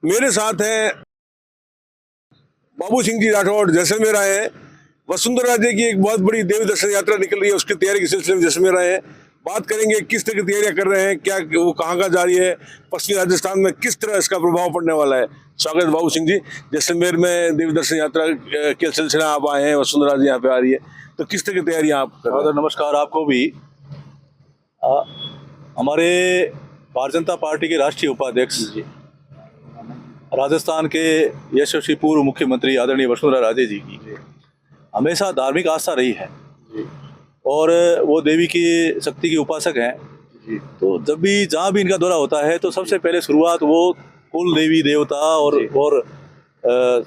मेरे साथ हैं बाबू सिंह जी राठौड़, जैसलमेर आए हैं। वसुंधरा राजे की एक बहुत बड़ी देव दर्शन यात्रा निकल रही है, उसकी तैयारी के सिलसिले में जैसलमेर आए हैं। बात करेंगे किस तरह की तैयारियां कर रहे हैं, क्या वो कहाँ का जारी है, पश्चिमी राजस्थान में किस तरह इसका प्रभाव पड़ने वाला है। स्वागत है बाबू सिंह जी, जैसलमेर में देव दर्शन यात्रा के सिलसिले में आप आए हैं, वसुंधरा जी यहाँ पे आ रही है, तो किस तरह की तैयारियां आप कर रहे हैं? नमस्कार आपको भी। हमारे भारतीय जनता पार्टी के राष्ट्रीय उपाध्यक्ष राजस्थान के यशस्वी पूर्व मुख्यमंत्री आदरणीय वसुंधरा राजे जी की हमेशा धार्मिक आस्था रही है और वो देवी की शक्ति के उपासक हैं। तो जब भी जहाँ भी इनका दौरा होता है तो सबसे पहले शुरुआत वो कुल देवी देवता और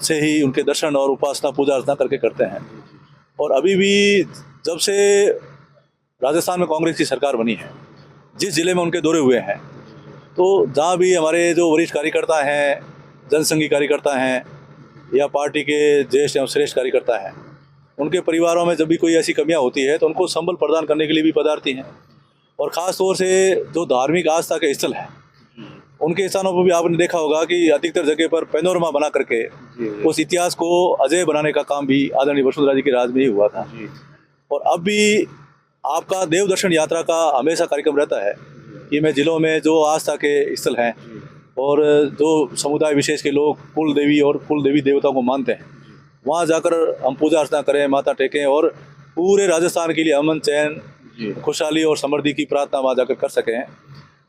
से ही उनके दर्शन और उपासना पूजा अर्चना करके करते हैं। और अभी भी जब से राजस्थान में कांग्रेस की सरकार बनी है, जिस जिले में उनके दौरे हुए हैं, तो जहाँ भी हमारे जो वरिष्ठ कार्यकर्ता हैं, जनसंघी कार्यकर्ता हैं या पार्टी के ज्येष्ठ एवं श्रेष्ठ कार्यकर्ता हैं, उनके परिवारों में जब भी कोई ऐसी कमियां होती है तो उनको संबल प्रदान करने के लिए भी पधारती हैं। और ख़ास तौर से जो धार्मिक आस्था के स्थल हैं, उनके स्थानों पर भी आपने देखा होगा कि अधिकतर जगह पर पैनोरमा बना करके उस इतिहास को अजय बनाने का काम भी आदरणीय वसुंधरा जी के राज में ही हुआ था। और अब भी आपका देव दर्शन यात्रा का हमेशा कार्यक्रम रहता है कि मैं जिलों में जो आस्था के स्थल हैं और जो समुदाय विशेष के लोग कुल देवी और कुल देवी देवताओं को मानते हैं, वहाँ जाकर हम पूजा अर्चना करें, माथा टेकें और पूरे राजस्थान के लिए अमन, चैन, खुशहाली और समृद्धि की प्रार्थना वहाँ जाकर कर सकें।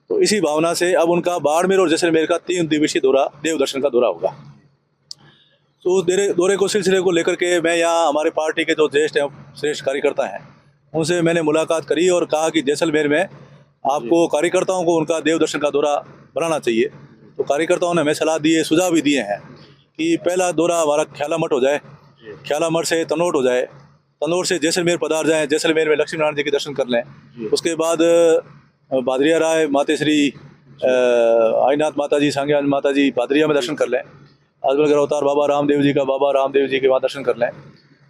तो इसी भावना से अब उनका बाड़मेर और जैसलमेर का 3 दिवसीय दौरा, देव दर्शन का दौरा होगा। तो उस दौरे को सिलसिले को लेकर के मैं यहाँ हमारे पार्टी के जो ज्येष्ठ एवं श्रेष्ठ कार्यकर्ता हैं उनसे मैंने मुलाकात करी और कहा कि जैसलमेर में आपको कार्यकर्ताओं को उनका देव दर्शन का दौरा बनाना चाहिए। तो कार्यकर्ताओं ने हमें सलाह दी है, सुझाव भी दिए हैं कि पहला दौरा हमारा ख्याला मठ हो जाए, ख्याला मठ से तनोट हो जाए, तनोट से जैसलमेर पधार जाएँ, जैसलमेर में लक्ष्मी नारायण जी के दर्शन कर लें। उसके बाद बादरिया राय माते श्री आईनाथ माता जी, सांग्यान माता जी बादरिया में दर्शन कर लें, अजबलगर अवतार बाबा रामदेव जी के वहाँ दर्शन कर लें।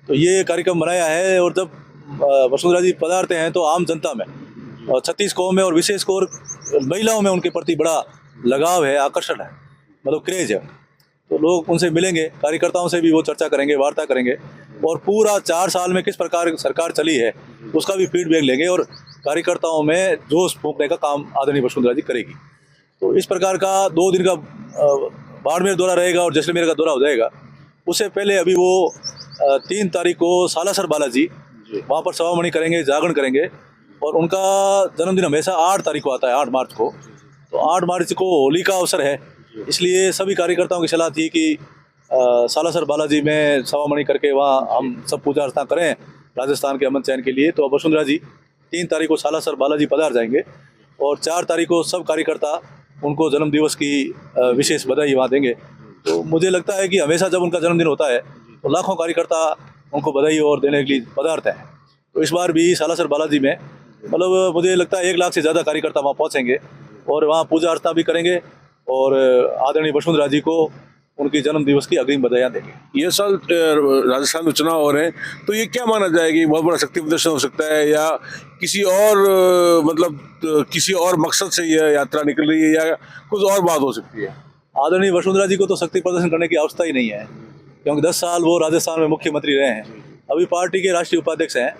तो ये कार्यक्रम बनाया है। और जब वसुंधरा जी पधारते हैं तो आम जनता में और 36 कौम में और विशेष कर महिलाओं में उनके प्रति बड़ा लगाव है, आकर्षण है, मतलब क्रेज है। तो लोग उनसे मिलेंगे, कार्यकर्ताओं से भी वो चर्चा करेंगे, वार्ता करेंगे और पूरा 4 साल में किस प्रकार सरकार चली है उसका भी फीडबैक लेंगे और कार्यकर्ताओं में जोश फूंकने का काम आदरणीय वसुंधरा जी करेगी। तो इस प्रकार का 2 दिन का बाड़मेर दौरा रहेगा और जैसलमेर का दौरा हो जाएगा। उससे पहले अभी वो 3 तारीख को सालासर बालाजी वहाँ पर सवामणि करेंगे, जागरण करेंगे। और उनका जन्मदिन हमेशा 8 तारीख को आता है, 8 मार्च को। तो 8 मार्च को होली का अवसर है, इसलिए सभी कार्यकर्ताओं की सलाह थी कि सालासर बालाजी में सवामणि करके वहाँ हम सब पूजा अर्चना करें राजस्थान के अमन चैन के लिए। तो अब वसुंधरा जी 3 तारीख को सालासर बालाजी पधार जाएंगे और 4 तारीख को सब कार्यकर्ता उनको जन्म दिवस की विशेष बधाई वहाँ देंगे। तो मुझे लगता है कि हमेशा जब उनका जन्मदिन होता है तो लाखों कार्यकर्ता उनको बधाई और देने के लिए पधारते हैं। तो इस बार भी सालासर बालाजी में मतलब मुझे लगता है 1 लाख से ज़्यादा कार्यकर्ता वहाँ पहुँचेंगे और वहाँ पूजा अर्चना भी करेंगे और आदरणीय वसुंधरा जी को उनकी जन्म दिवस की अग्रिम बधाइयाँ देंगे। ये साल राजस्थान में चुनाव हो रहे हैं, तो ये क्या माना जाएगा कि बहुत बड़ा शक्ति प्रदर्शन हो सकता है या किसी और मतलब किसी और मकसद से यह यात्रा निकल रही है या कुछ और बात हो सकती है? आदरणीय वसुंधरा जी को तो शक्ति प्रदर्शन करने की आवश्यकता ही नहीं है, क्योंकि 10 साल वो राजस्थान में मुख्यमंत्री रहे हैं, अभी पार्टी के राष्ट्रीय उपाध्यक्ष हैं।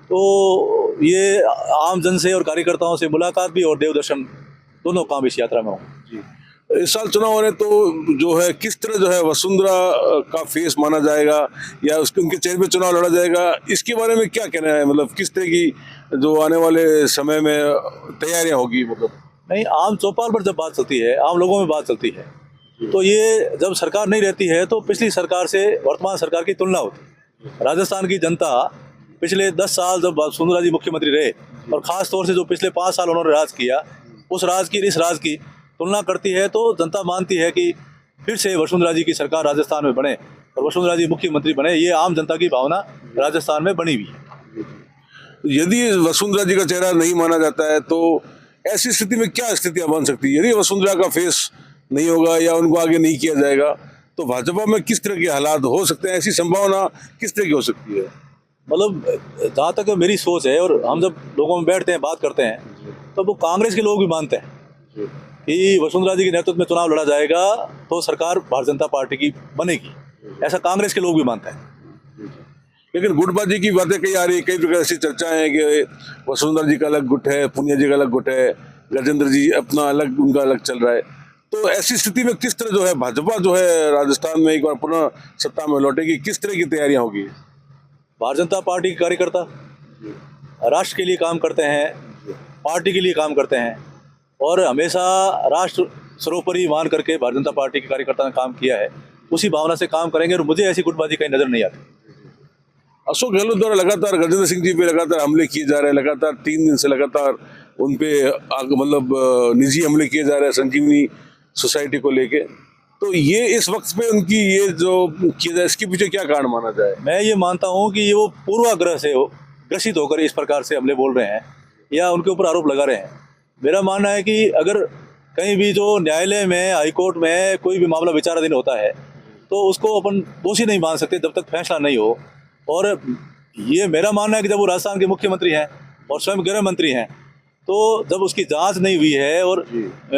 तो ये आम जन से और कार्यकर्ताओं से मुलाकात भी और देव दर्शन दोनों काम इस यात्रा में हों। इस साल चुनाव हो रहे तो जो है किस तरह जो है वसुंधरा का फेस माना जाएगा या उसके उनके चेहरे पे चुनाव लड़ा जाएगा, इसके बारे में क्या कहना है? मतलब किस तरह की जो आने वाले समय में तैयारियां होगी? मतलब नहीं, आम चौपाल पर जब बात चलती है, आम लोगों में बात चलती है, तो ये जब सरकार नहीं रहती है तो पिछली सरकार से वर्तमान सरकार की तुलना होती है। राजस्थान की जनता पिछले 10 साल जब वसुंधरा जी मुख्यमंत्री रहे और ख़ास तौर से जो पिछले 5 साल उन्होंने राज किया, उस राज की इस राज की तुलना करती है तो जनता मानती है कि फिर से वसुंधरा जी की सरकार राजस्थान में बने और वसुंधरा जी मुख्यमंत्री बने। ये आम जनता की भावना राजस्थान में बनी हुई है। यदि वसुंधरा जी का चेहरा नहीं माना जाता है तो ऐसी स्थिति में क्या स्थितियां बन सकती है? यदि वसुंधरा का फेस नहीं होगा या उनको आगे नहीं किया जाएगा तो भाजपा में किस तरह के हालात हो सकते हैं? ऐसी संभावना किस तरह की हो सकती है? मतलब जहाँ तक मेरी सोच है और हम जब लोगों में बैठते हैं, बात करते हैं, तो वो कांग्रेस के लोग भी मानते हैं कि वसुंधरा जी के नेतृत्व में चुनाव लड़ा जाएगा तो सरकार भारतीय जनता पार्टी की बनेगी, ऐसा कांग्रेस के लोग भी मानते हैं। लेकिन गुटबाजी की बातें कई आ रही है, कई प्रकार से चर्चाएं हैं कि वसुंधरा जी का अलग गुट है, पूनिया जी का अलग गुट है, गजेंद्र जी अपना अलग, उनका अलग चल रहा है। तो ऐसी स्थिति में किस तरह जो है भाजपा जो है राजस्थान में एक बार पुनः सत्ता में लौटेगी, किस तरह की तैयारियां होगी? भारतीय जनता पार्टी के कार्यकर्ता राष्ट्र के लिए काम करते हैं, पार्टी के लिए काम करते हैं और हमेशा राष्ट्र सर्वोपरि मान करके भारतीय जनता पार्टी के कार्यकर्ता ने काम किया है, उसी भावना से काम करेंगे और मुझे ऐसी गुटबाजी कहीं नजर नहीं आती। अशोक गहलोत द्वारा लगातार गजेंद्र सिंह जी पे लगातार हमले किए जा रहे हैं, लगातार 3 दिन से लगातार उन पे मतलब निजी हमले किए जा रहे हैं संजीवनी सोसाइटी को लेके। तो ये इस वक्त पे उनकी ये जो किया जाए, इसके पीछे क्या कारण माना जाए? मैं ये मानता हूँ कि ये वो पूर्वाग्रह से ग्रसित होकर इस प्रकार से हमले बोल रहे हैं या उनके ऊपर आरोप लगा रहे हैं। मेरा मानना है कि अगर कहीं भी जो न्यायालय में, हाईकोर्ट में कोई भी मामला विचाराधीन होता है तो उसको अपन दोषी नहीं मान सकते जब तक फैसला नहीं हो। और ये मेरा मानना है कि जब वो राजस्थान के मुख्यमंत्री हैं और स्वयं गृह मंत्री हैं, तो जब उसकी जांच नहीं हुई है और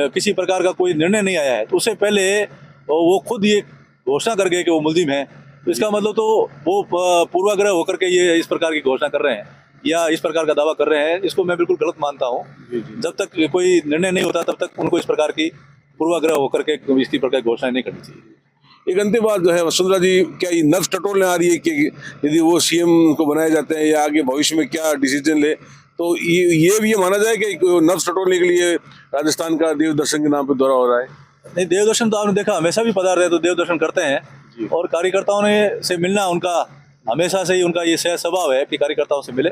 किसी प्रकार का कोई निर्णय नहीं आया है तो उससे पहले वो खुद ये घोषणा कर गए कि वो मुलजिम है, तो इसका मतलब तो वो पूर्वाग्रह होकर के ये इस प्रकार की घोषणा कर रहे हैं या इस प्रकार का दावा कर रहे हैं। इसको मैं बिल्कुल गलत मानता हूँ। जब तक कोई निर्णय नहीं होता तब तक उनको इस प्रकार की पूर्वाग्रह होकर के इस प्रकार की घोषणा नहीं करनी चाहिए। एक अंतिम बात जो है, वसुंधरा जी क्या ये नर्व टटोलने आ रही है कि यदि वो सीएम को बनाए जाते हैं या आगे भविष्य में क्या डिसीजन ले, तो ये भी ये माना जाए कि नर्व टटोलने के लिए राजस्थान का देव दर्शन के नाम पे दौरा हो रहा है? नहीं, देव दर्शन तो आपने देखा हमेशा भी पधारते हैं तो देव दर्शन करते हैं और कार्यकर्ताओं ने से मिलना उनका हमेशा से ही उनका ये सहज स्वभाव है कि कार्यकर्ताओं से मिले,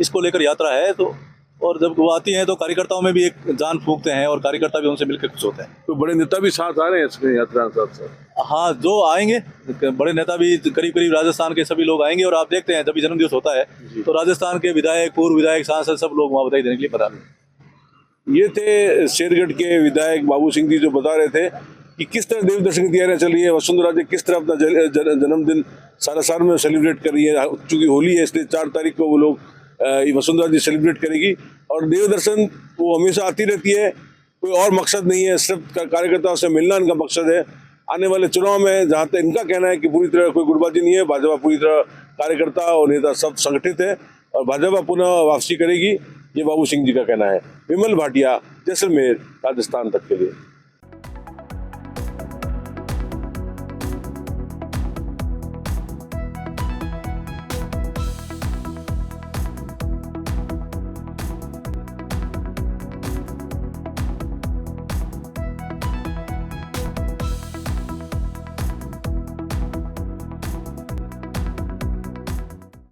इसको लेकर यात्रा है। तो और जब वो आती हैं तो कार्यकर्ताओं में भी एक जान फूंकते हैं और कार्यकर्ता भी उनसे मिलकर खुश होते हैं। तो बड़े नेता भी साथ आ रहे हैं इसमें यात्रा के साथ साथ? हाँ, जो आएंगे बड़े नेता भी करीब करीब राजस्थान के सभी लोग आएंगे और आप देखते हैं जब भी जन्मदिवस होता है तो राजस्थान के विधायक, पूर्व विधायक, सांसद सब लोग वहाँ बधाई देने के लिए पधारते। ये थे शेरगढ़ के विधायक बाबू सिंह जी जो बता रहे थे कि किस तरह देव दर्शन की तैयारियां चल रही है, वसुंधरा जी किस तरह अपना जन्मदिन सालासार में सेलिब्रेट कर रही है। चूंकि होली है इसलिए 4 तारीख को वो लोग वसुंधरा जी सेलिब्रेट करेगी और देव दर्शन वो हमेशा आती रहती है, कोई और मकसद नहीं है, सिर्फ कार्यकर्ताओं से मिलना इनका मकसद है। आने वाले चुनाव में जहाँ तक इनका कहना है कि पूरी तरह कोई गुटबाजी नहीं है, भाजपा पूरी तरह कार्यकर्ता और नेता सब संगठित है और भाजपा पुनः वापसी करेगी, ये बाबू सिंह जी का कहना है। विमल भाटिया, जैसलमेर, राजस्थान तक के लिए।